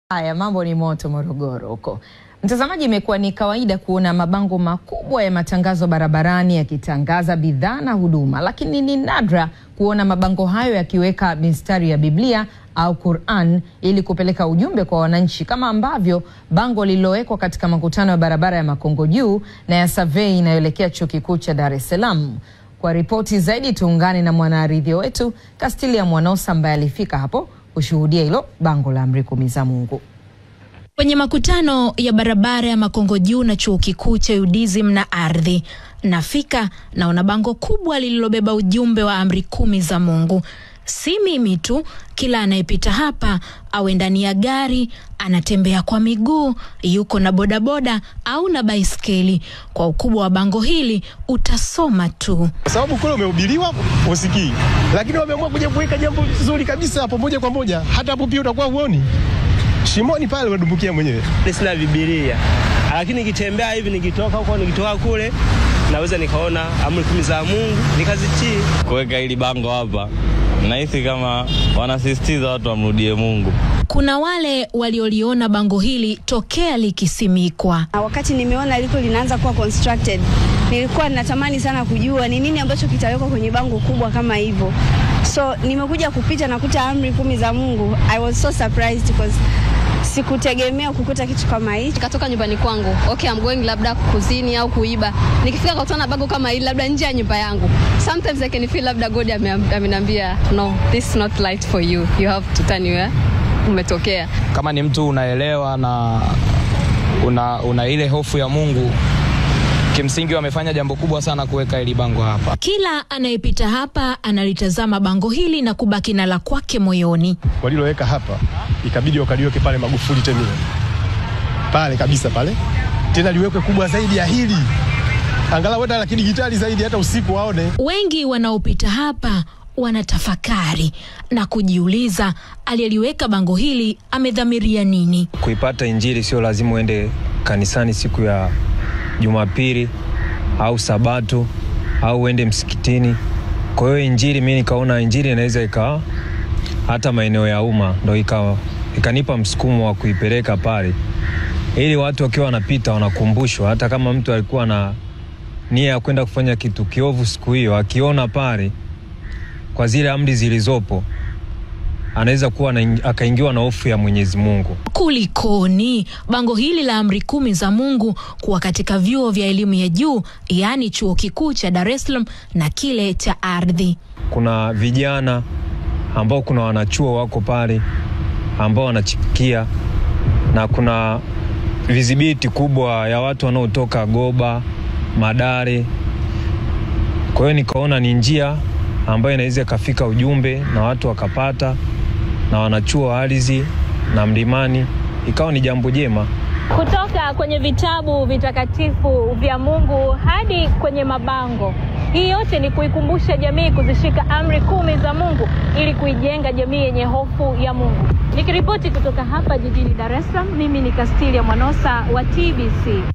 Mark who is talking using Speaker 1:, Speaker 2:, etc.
Speaker 1: Haya, mambo ni moto Morogoro huko. Mtazamaji, imekuwa ni kawaida kuona mabango makubwa ya matangazo barabarani yakitangaza bidhaa na huduma, lakini ni nadra kuona mabango hayo yakiweka mistari ya Biblia au Qur'an ili kupeleka ujumbe kwa wananchi, kama ambavyo bango lililowekwa katika makutano ya barabara ya Makongo Juu na ya Survey inayoelekea Chuo Kikuu cha Dar es Salaam. Kwa ripoti zaidi tuungane na mwanaridhio wetu Castilia Mwanosa ambaye alifika hapo kushuhudia hilo bango la Amri 10 za Mungu.
Speaker 2: Kwenye makutano ya barabara ya Makongo Juu na Chuo Kikuu cha UDSM na Ardhi, nafika naona bango kubwa lililobeba ujumbe wa Amri 10 za Mungu. Si mimi tu, kila anayepita hapa, awe ndani ya gari, anatembea kwa miguu, yuko na bodaboda au na baiskeli, kwa ukubwa wa bango hili utasoma tu.
Speaker 3: Kwa sababu kule umehubiriwa usikii, lakini wameamua kuja kuweka jambo zuri kabisa hapo moja kwa moja. Hata hapo pia utakuwa uone shimoni pale wadumbukia mwenyewe.
Speaker 4: Sina Biblia, lakini nikitembea hivi, nikitoka huko nikitoka kule, naweza nikaona Amri 10 za Mungu nikazitii.
Speaker 5: Kuweka hili bango hapa, nahisi kama wanasisitiza watu wamrudie Mungu.
Speaker 2: Kuna wale walioliona bango hili tokea likisimikwa.
Speaker 6: Wakati nimeona liko linaanza kuwa constructed, nilikuwa natamani sana kujua ni nini ambacho kitawekwa kwenye bango kubwa kama hivyo. So nimekuja kupita na kuta Amri 10 za Mungu. I was so surprised because sikutegemea kukuta kitu kama hicho.
Speaker 7: Katoka nyumbani kwangu, okay, I'm going labda kuzini au kuiba. Nikifika kutana bango kama hili labda nje ya nyumba yangu, sometimes I can feel labda God ameniambia no, this is not light for you, you have to turn where umetokea.
Speaker 8: Kama ni mtu unaelewa na una ile hofu ya Mungu, kimsingi wamefanya jambo kubwa sana kuweka hili bango hapa.
Speaker 2: Kila anayepita hapa analitazama bango hili na kubaki na la kwake moyoni.
Speaker 3: Waliloweka hapa ikabidi wakaliweke pale Magufuli Temile pale kabisa pale, tena liwekwe kubwa zaidi ya hili, angalau hata la kidijitali zaidi, hata usiku waone.
Speaker 2: Wengi wanaopita hapa wanatafakari na kujiuliza aliyeliweka bango hili amedhamiria nini.
Speaker 5: Kuipata injili sio lazima uende kanisani siku ya Jumapili au Sabato au uende msikitini. Kwa hiyo injili, mimi nikaona injili inaweza ikawa hata maeneo ya umma, ndio ikanipa msukumo wa kuipeleka pale, ili watu wakiwa wanapita wanakumbushwa. Hata kama mtu alikuwa na nia ya kwenda kufanya kitu kiovu siku hiyo, akiona pale kwa zile amri zilizopo, anaweza kuwa akaingiwa na hofu ya Mwenyezi Mungu.
Speaker 2: Kulikoni bango hili la Amri 10 za Mungu kuwa katika vyuo vya elimu ya juu, yani Chuo Kikuu cha Dar es Salaam na kile cha Ardhi?
Speaker 5: Kuna vijana ambao kuna wanachuo wako pale ambao wanachikia, na kuna visibility kubwa ya watu wanaotoka Goba, Madare. Kwa hiyo nikaona ni njia ambayo inaweza kafika ujumbe na watu wakapata, na wanachuo Ardhi na Mlimani, ikawa ni jambo jema.
Speaker 9: Kutoka kwenye vitabu vitakatifu vya Mungu hadi kwenye mabango, hii yote ni kuikumbusha jamii kuzishika Amri 10 za Mungu ili kuijenga jamii yenye hofu ya Mungu. Nikiripoti kutoka hapa jijini Dar es Salaam, mimi ni Castilia Mwanosa wa TBC.